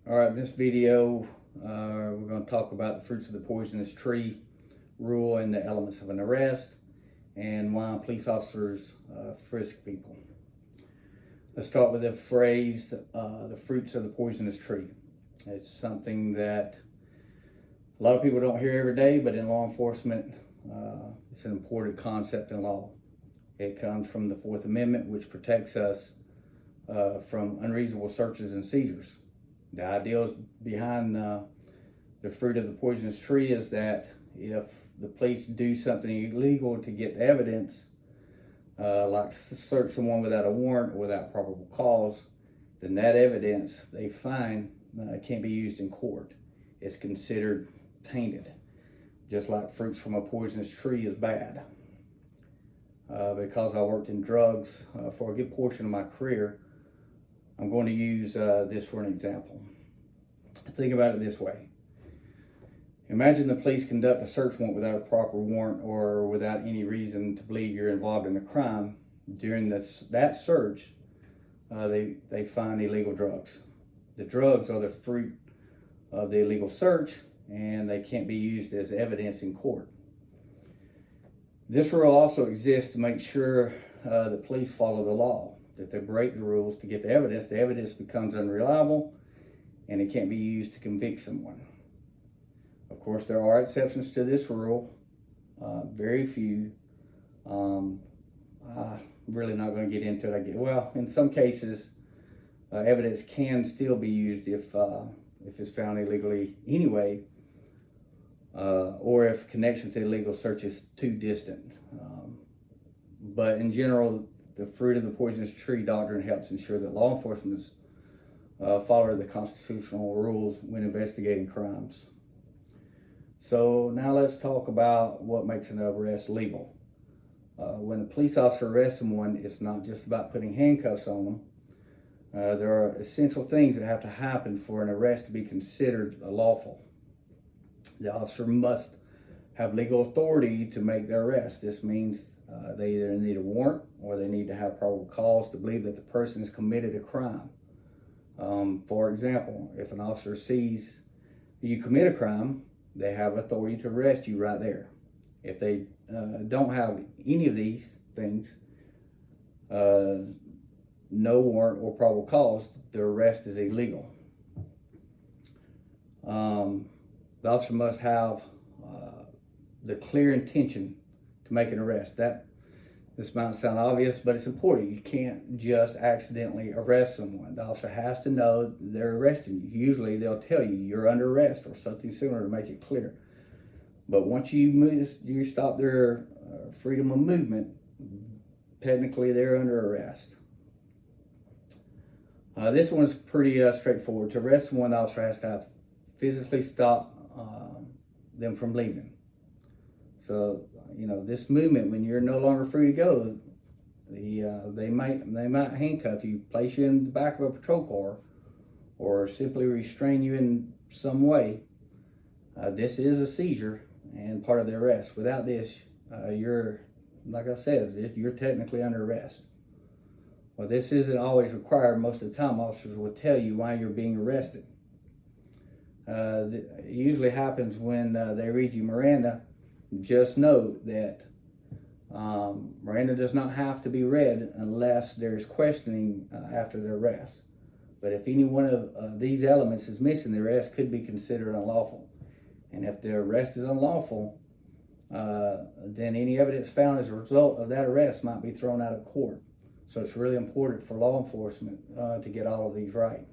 All right, in this video, we're going to talk about the fruits of the poisonous tree rule and the elements of an arrest and why police officers frisk people. Let's start with the phrase, the fruits of the poisonous tree. It's something that a lot of people don't hear every day, but in law enforcement, it's an important concept in law. It comes from the Fourth Amendment, which protects us from unreasonable searches and seizures. The idea behind the fruit of the poisonous tree is that if the police do something illegal to get the evidence, like search someone without a warrant or without probable cause, then that evidence they find can't be used in court. It's considered tainted, just like fruits from a poisonous tree is bad. Because I worked in drugs for a good portion of my career, I'm going to use this for an example. Think about it this way. Imagine the police conduct a search warrant without a proper warrant or without any reason to believe you're involved in a crime. During that search, they find illegal drugs. The drugs are the fruit of the illegal search, and they can't be used as evidence in court. This rule also exists to make sure the police follow the law. If they break the rules to get the evidence becomes unreliable and it can't be used to convict someone. Of course, there are exceptions to this rule, very few. I'm really not going to get into it. Well, in some cases, evidence can still be used if it's found illegally anyway, or if connection to the illegal search is too distant. But in general, the fruit of the poisonous tree doctrine helps ensure that law enforcement follow the constitutional rules when investigating crimes. So now let's talk about what makes an arrest legal. When a police officer arrests someone, it's not just about putting handcuffs on them. There are essential things that have to happen for an arrest to be considered lawful. The officer must have legal authority to make the arrest. This means they either need a warrant or they need to have probable cause to believe that the person has committed a crime. For example, if an officer sees you commit a crime, they have authority to arrest you right there. If they don't have any of these things, no warrant or probable cause, the arrest is illegal. The officer must have the clear intention to make an arrest. This might sound obvious, but it's important. You can't just accidentally arrest someone. The officer has to know they're arresting you. Usually they'll tell you you're under arrest or something similar to make it clear. But once you stop their freedom of movement, technically they're under arrest. This one's pretty straightforward. To arrest someone, the officer has to have physically stop them from leaving. So, this movement, when you're no longer free to go, they might handcuff you, place you in the back of a patrol car, or simply restrain you in some way. This is a seizure and part of the arrest. Without this, you're, like I said, you're technically under arrest. Well, this isn't always required. Most of the time, officers will tell you why you're being arrested. It usually happens when they read you Miranda. Just note that Miranda does not have to be read unless there's questioning after the arrest. But if any one of these elements is missing, the arrest could be considered unlawful. And if the arrest is unlawful, then any evidence found as a result of that arrest might be thrown out of court. So it's really important for law enforcement to get all of these right.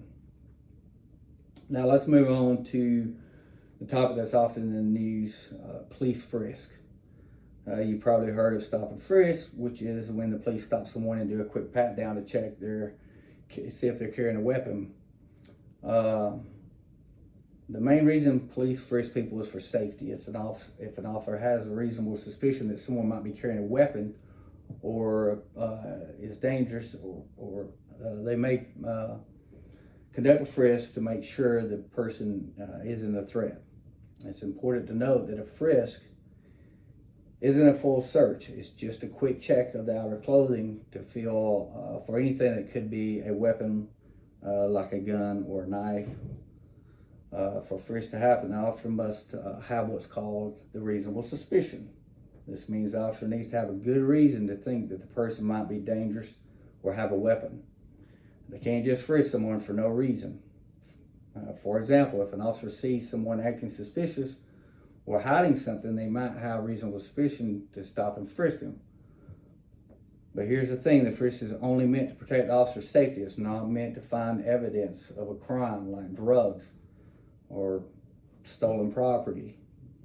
Now let's move on to the topic that's often in the news, police frisk. You've probably heard of stop and frisk, which is when the police stop someone and do a quick pat down to check see if they're carrying a weapon. The main reason police frisk people is for safety. If an officer has a reasonable suspicion that someone might be carrying a weapon or is dangerous, or they may conduct a frisk to make sure the person isn't a threat. It's important to note that a frisk isn't a full search. It's just a quick check of the outer clothing to feel for anything that could be a weapon, like a gun or a knife, For frisk to happen, the officer must have what's called the reasonable suspicion. This means the officer needs to have a good reason to think that the person might be dangerous or have a weapon. They can't just frisk someone for no reason. For example, if an officer sees someone acting suspicious or hiding something, they might have reasonable suspicion to stop and frisk them. But here's the thing, the frisk is only meant to protect the officer's safety. It's not meant to find evidence of a crime like drugs or stolen property.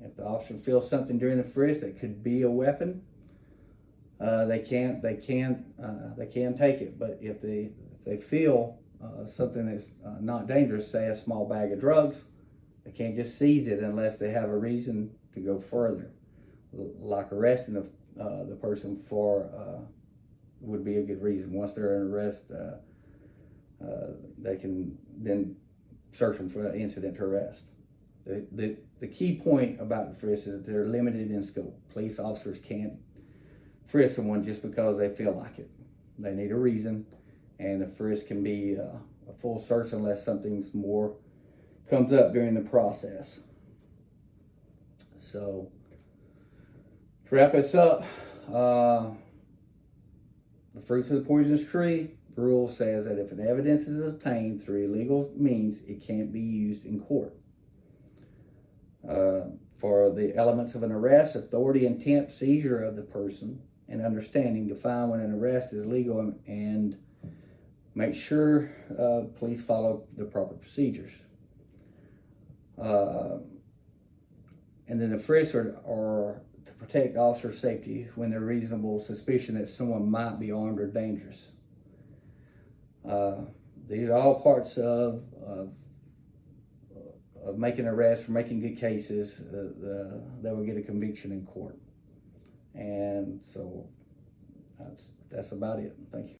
If the officer feels something during the frisk that could be a weapon, they can take it. But if they feel something that's not dangerous, say a small bag of drugs, they can't just seize it unless they have a reason to go further, like arresting the person for would be a good reason. Once they're in arrest, they can then search them for an incident to arrest. The key point about the frisk is that they're limited in scope. Police officers can't frisk someone just because they feel like it. They need a reason, and the frisk can be a full search unless something's more comes up during the process. So, to wrap this up, the fruits of the poisonous tree rule says that if an evidence is obtained through illegal means, it can't be used in court. For the elements of an arrest, authority, intent, seizure of the person, and understanding, define when an arrest is legal and make sure police follow the proper procedures. And then the frisks are to protect officer safety when there's reasonable suspicion that someone might be armed or dangerous. These are all parts of making arrests, for making good cases that will get a conviction in court. And so that's about it. Thank you.